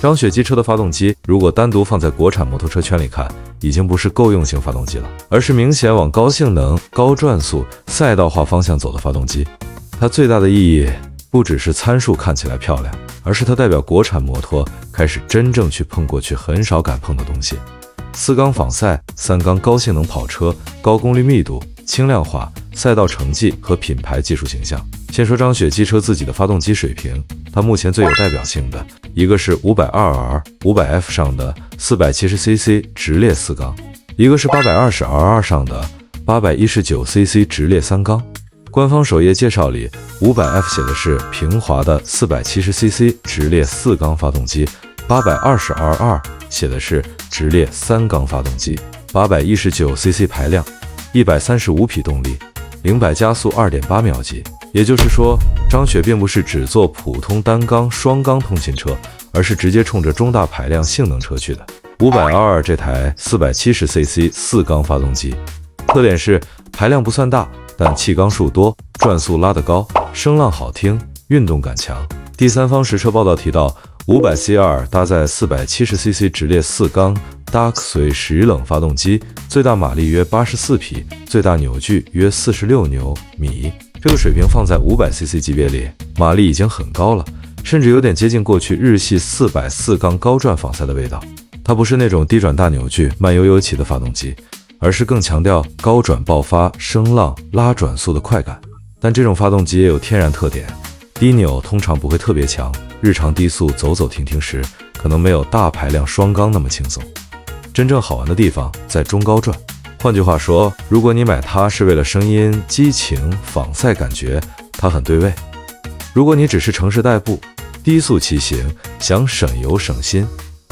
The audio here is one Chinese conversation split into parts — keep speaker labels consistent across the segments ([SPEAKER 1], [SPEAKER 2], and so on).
[SPEAKER 1] 张雪机车的发动机，如果单独放在国产摩托车圈里看，已经不是够用型发动机了，而是明显往高性能、高转速、赛道化方向走的发动机。它最大的意义不只是参数看起来漂亮，而是它代表国产摩托开始真正去碰过去很少敢碰的东西。4缸仿赛、3缸高性能跑车、高功率密度、轻量化、赛道成绩和品牌技术形象。先说张雪机车自己的发动机水平，它目前最有代表性的一个是 520R、500F 上的 470cc 直列4缸，一个是 820RR 上的 819cc 直列3缸。官方首页介绍里 500F 写的是平滑的 470cc 直列4缸发动机， 820RR 写的是直列3缸发动机， 819cc 排量，135匹动力，0-100加速 2.8秒级。也就是说，张雪并不是只做普通单缸、双缸通勤车，而是直接冲着中大排量性能车去的。500R 这台 470cc 4缸发动机，特点是排量不算大，但气缸数多，转速拉得高，声浪好听，运动感强。第三方实车报道提到，500CR 搭载 470cc 直列4缸 Dark 随时冷发动机，最大马力约84匹，最大扭矩约46牛米。这个水平放在 500cc 级别里，马力已经很高了，甚至有点接近过去日系440缸高转仿赛的味道。它不是那种低转大扭矩、慢悠悠起的发动机，而是更强调高转爆发、声浪、拉转速的快感。但这种发动机也有天然特点，低扭通常不会特别强，日常低速走走停停时，可能没有大排量双缸那么轻松。真正好玩的地方在中高转。换句话说，如果你买它是为了声音、激情、仿赛感觉，它很对位。如果你只是城市代步、低速骑行，想省油省心，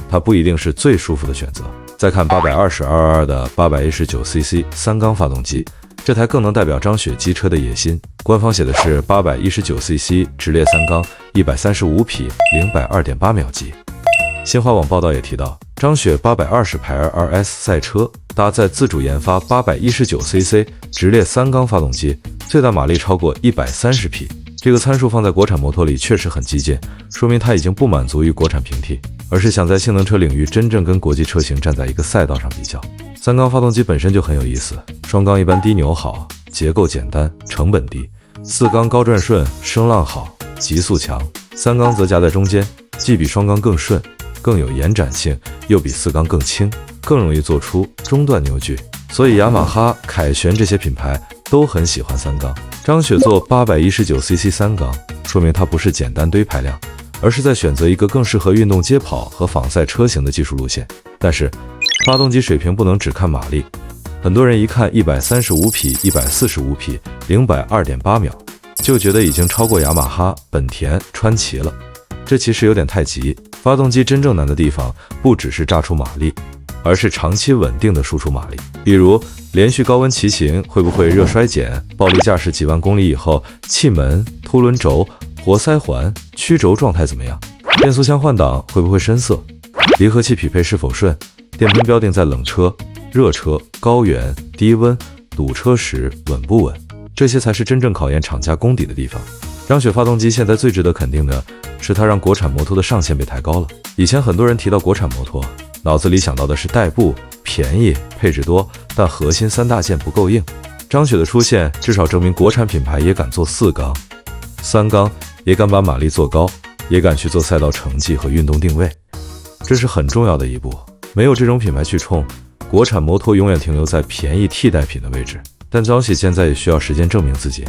[SPEAKER 1] 它不一定是最舒服的选择。再看 820RR 的 819cc 3缸发动机，这台更能代表张雪机车的野心。官方写的是 819cc 直列3缸，135匹，0-100 2.8秒级。新华网报道也提到，张雪820牌 RS 赛车搭载自主研发 819cc 直列3缸发动机，最大马力超过130匹。这个参数放在国产摩托里确实很激进，说明它已经不满足于国产平替，而是想在性能车领域真正跟国际车型站在一个赛道上比较。3缸发动机本身就很有意思，双缸一般低扭好，结构简单，成本低；4缸高转顺，声浪好，极速强；3缸则夹在中间，既比双缸更顺，更有延展性，又比4缸更轻，更容易做出中段扭矩。所以雅马哈、凯旋这些品牌都很喜欢3缸。张雪做 819cc 3缸，说明它不是简单堆排量，而是在选择一个更适合运动街跑和仿赛车型的技术路线。但是发动机水平不能只看马力，很多人一看135匹、145匹，0-100 2.8秒，就觉得已经超过雅马哈、本田、川崎了。这其实有点太急，发动机真正难的地方不只是炸出马力，而是长期稳定的输出马力。比如连续高温骑行会不会热衰减，暴力驾驶几万公里以后，气门、凸轮轴、活塞环、曲轴状态怎么样？变速箱换挡会不会深色？离合器匹配是否顺？电喷标定在冷车、热车、高原、低温、堵车时稳不稳？这些才是真正考验厂家功底的地方。张雪发动机现在最值得肯定的是，它让国产摩托的上限被抬高了。以前很多人提到国产摩托，脑子里想到的是代步、便宜、配置多，但核心3大件不够硬。张雪的出现至少证明国产品牌也敢做4缸、3缸，也敢把马力做高，也敢去做赛道成绩和运动定位，这是很重要的一步。没有这种品牌去冲，国产摩托永远停留在便宜替代品的位置。但张雪现在也需要时间证明自己。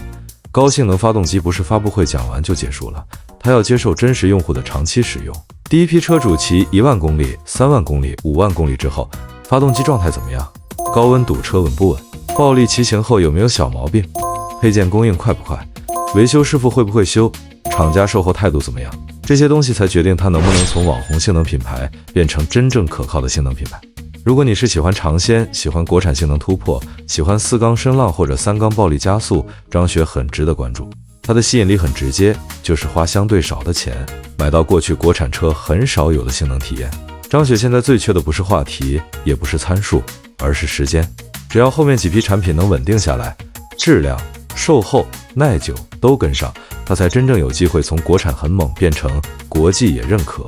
[SPEAKER 1] 高性能发动机不是发布会讲完就结束了，它要接受真实用户的长期使用。第一批车主骑1万公里、3万公里、5万公里之后，发动机状态怎么样？高温堵车稳不稳？暴力骑行后有没有小毛病？配件供应快不快？维修师傅会不会修？厂家售后态度怎么样？这些东西才决定它能不能从网红性能品牌变成真正可靠的性能品牌。如果你是喜欢尝鲜、喜欢国产性能突破、喜欢4缸声浪或者3缸暴力加速，张雪很值得关注。它的吸引力很直接，就是花相对少的钱，买到过去国产车很少有的性能体验。张雪现在最缺的不是话题，也不是参数，而是时间。只要后面几批产品能稳定下来，质量、售后、耐久都跟上，它才真正有机会从国产很猛变成国际也认可。